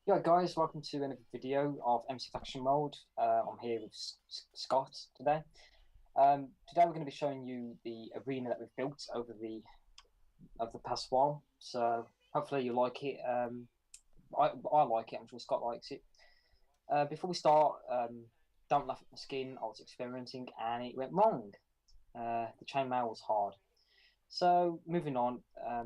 Yeah, guys, welcome to another video of MC Faction Mode. I'm here with Scott today. Today we're going to be showing you the arena that we've built over the past while. So hopefully you like it. I like it. I'm sure Scott likes it. Before we start, don't laugh at my skin. I was experimenting and it went wrong. The chainmail was hard. So moving on,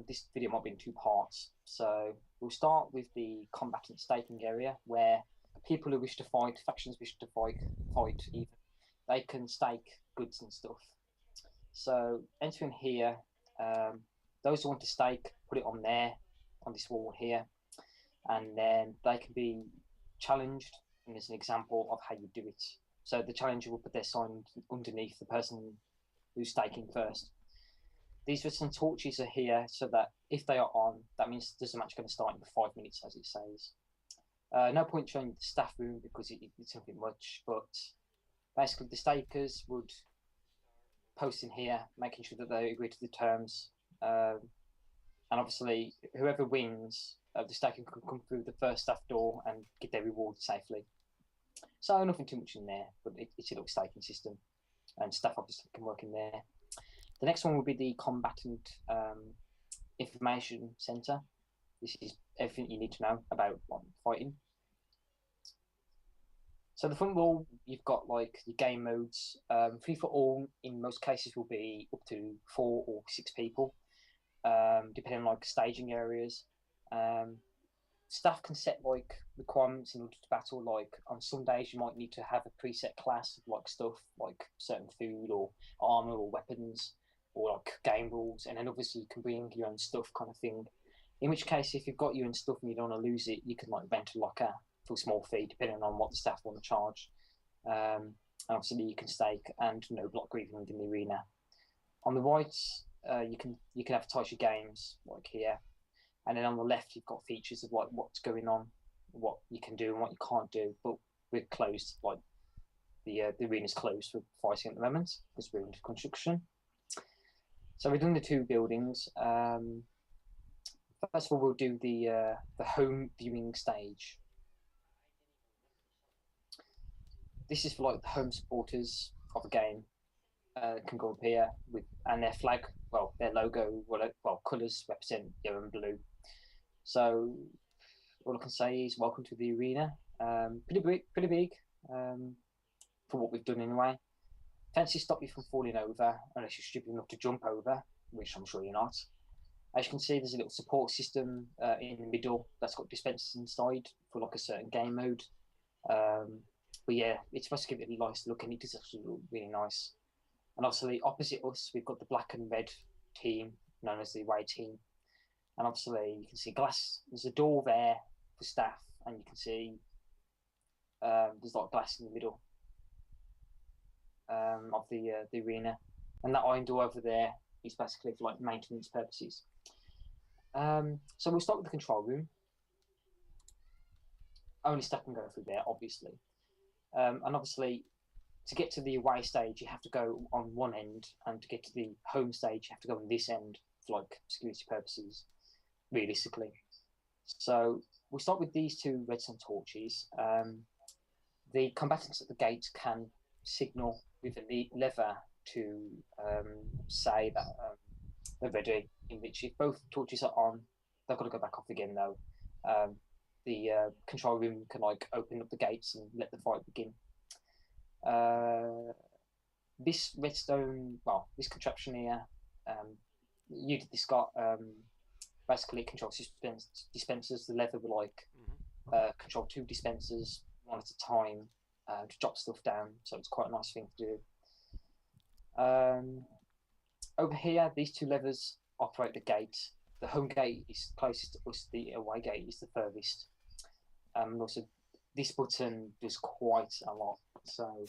this video might be in two parts. So we'll start with the combatant staking area, where people who wish to fight, factions wish to fight even, they can stake goods and stuff. So entering here, those who want to stake, put it on there, on this wall here, and then they can be challenged. And there's an example of how you do it. So the challenger will put their sign underneath the person who's staking first. These redstone torches are here so that if they are on, that means there's a match going to start in 5 minutes, as it says. No point showing the staff room because it's nothing much, but basically the stakers would post in here, making sure that they agree to the terms. And obviously, whoever wins, the staker can come through the first staff door and get their reward safely. So nothing too much in there, but it's a little staking system. And staff obviously can work in there. The next one will be the combatant information center. This is everything you need to know about fighting. So the front wall, you've got like your game modes. Free for all in most cases will be up to 4 or 6 people, depending on like staging areas. Staff can set like requirements in order to battle. Like on some days, you might need to have a preset class of like stuff, like certain food or armor or weapons, or like game rules, and then obviously you can bring your own stuff, kind of thing. In which case, if you've got your own stuff and you don't want to lose it, you can like rent a locker for a small fee, depending on what the staff want to charge. And obviously, you can stake and no block grieving within the arena. On the right, you can advertise your games like here, and then on the left, you've got features of like what's going on, what you can do and what you can't do. But we're closed, like the arena's closed for fighting at the moment because we're into construction. So we've done the 2 buildings. First of all, we'll do the home viewing stage. This is for like the home supporters of a game. Can go up here and their flag, well, their logo, well, colours represent yellow and blue. So all I can say is welcome to the arena. Pretty big for what we've done anyway. Fences stop you from falling over unless you're stupid enough to jump over, which I'm sure you're not. As you can see, there's a little support system in the middle that's got dispensers inside for like a certain game mode. But yeah, it's supposed to give it a nice look, and it does actually look really nice. And obviously, opposite us, we've got the black and red team, known as the away team. And obviously, you can see glass. There's a door there for staff, and you can see there's like glass in the middle of the arena. And that iron door over there is basically for like maintenance purposes. So we'll start with the control room. Only staff can go through there, obviously. And obviously, to get to the away stage, you have to go on one end, and to get to the home stage, you have to go on this end for like security purposes, realistically. So we'll start with these 2 redstone torches. The combatants at the gate can signal with a lever to say that they're ready, in which if both torches are on, they've got to go back off again though. The control room can like open up the gates and let the fight begin. This redstone, well, this contraption here, you did this, Scott. Basically, it controls dispensers. The lever will like control 2 dispensers, one at a time, to drop stuff down. So it's quite a nice thing to do. Over here, these 2 levers operate the gate. The home gate is closest to us. The away gate is the furthest. And also, this button does quite a lot. So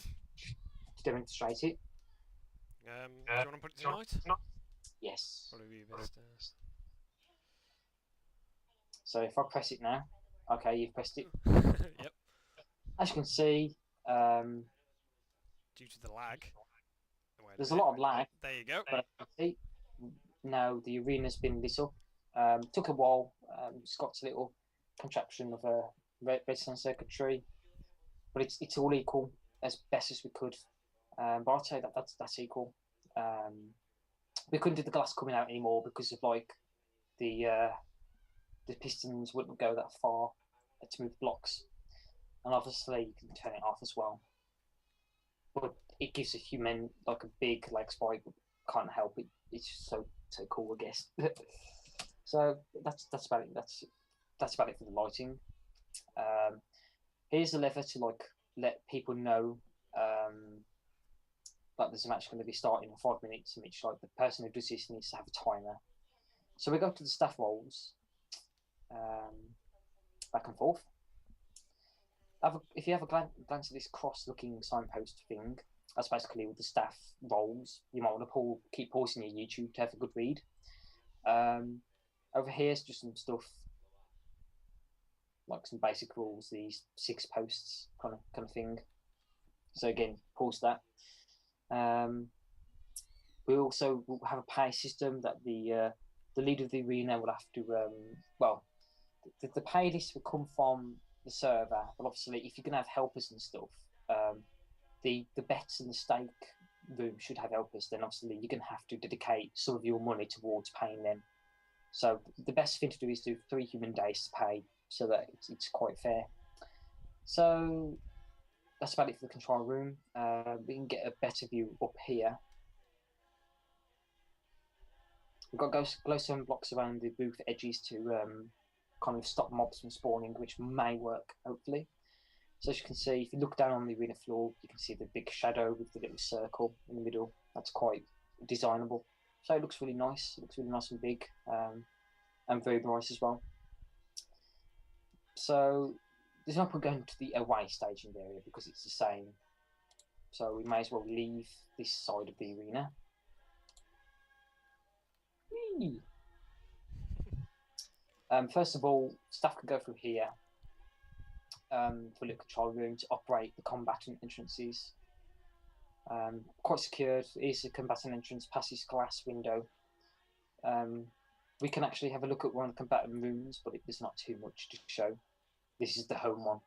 to demonstrate it. Do you want to put it tonight? Yes. Probably be best. So if I press it now, okay, you've pressed it. Yep. As you can see, Due to the lag. there's a lot of lag. There you go. But I can see now the arena's been lit up. Took a while. Scott's little contraption of a redstone circuitry, but it's all equal as best as we could. But I'd say that's equal. We couldn't do the glass coming out anymore because of like the pistons wouldn't go that far to move blocks, and obviously you can turn it off as well. But it gives a human like a big leg spike. Can't help it. It's just so cool, I guess. So that's about it. That's about it for the lighting. Here's the lever to like let people know that there's a match going to be starting in 5 minutes, which like the person who does this needs to have a timer. So we go to the staff roles, back and forth. If you have a glance at this cross-looking signpost thing, that's basically all the staff roles. You might want to keep pausing your YouTube to have a good read. Over here is just some stuff like some basic rules, these 6 posts kind of thing. So again, pause that. We also will have a pay system that the leader of the arena will have to the pay list will come from the server, but obviously if you're gonna have helpers and stuff, the bets and the stake room should have helpers. Then obviously you're gonna have to dedicate some of your money towards paying them. So the best thing to do is do 3 human days to pay, so that it's quite fair. So that's about it for the control room. We can get a better view up here. We've got glowstone blocks around the booth edges to kind of stop mobs from spawning, which may work, hopefully. So as you can see, if you look down on the arena floor, you can see the big shadow with the little circle in the middle. That's quite designable. So it looks really nice. It looks really nice and big, and very bright as well. So there's no point going to the away staging area because it's the same. So we may as well leave this side of the arena. Whee! First of all, staff can go through here for a little control room to operate the combatant entrances. Quite secured. It is a combatant entrance past this glass window. We can actually have a look at one of the combatant rooms, but there's not too much to show. This is the home one.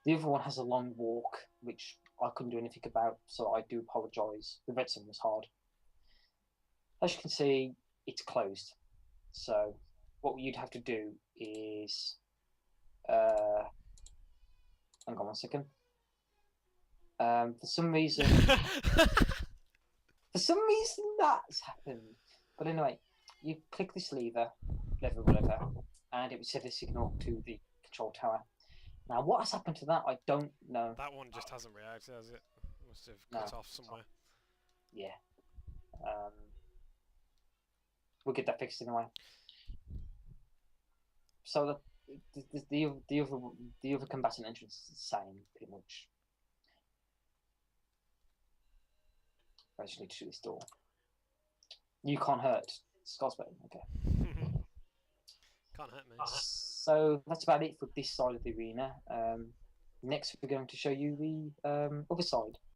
The other one has a long walk, which I couldn't do anything about, so I do apologise. The redstone was hard. As you can see, it's closed. So what you'd have to do is, hang on 1 second. For some reason that's happened. But anyway, you click this lever, whatever, and it would set a signal to the control tower. Now, what has happened to that, I don't know. That one just hasn't reacted, has it? Must have cut off somewhere. Yeah. We'll get that fixed anyway. So the other combatant entrance is the same, pretty much. I just need to shoot this door. You can't hurt. Sc0's button. Okay. Can't hurt me. So that's about it for this side of the arena. Next, we're going to show you the other side.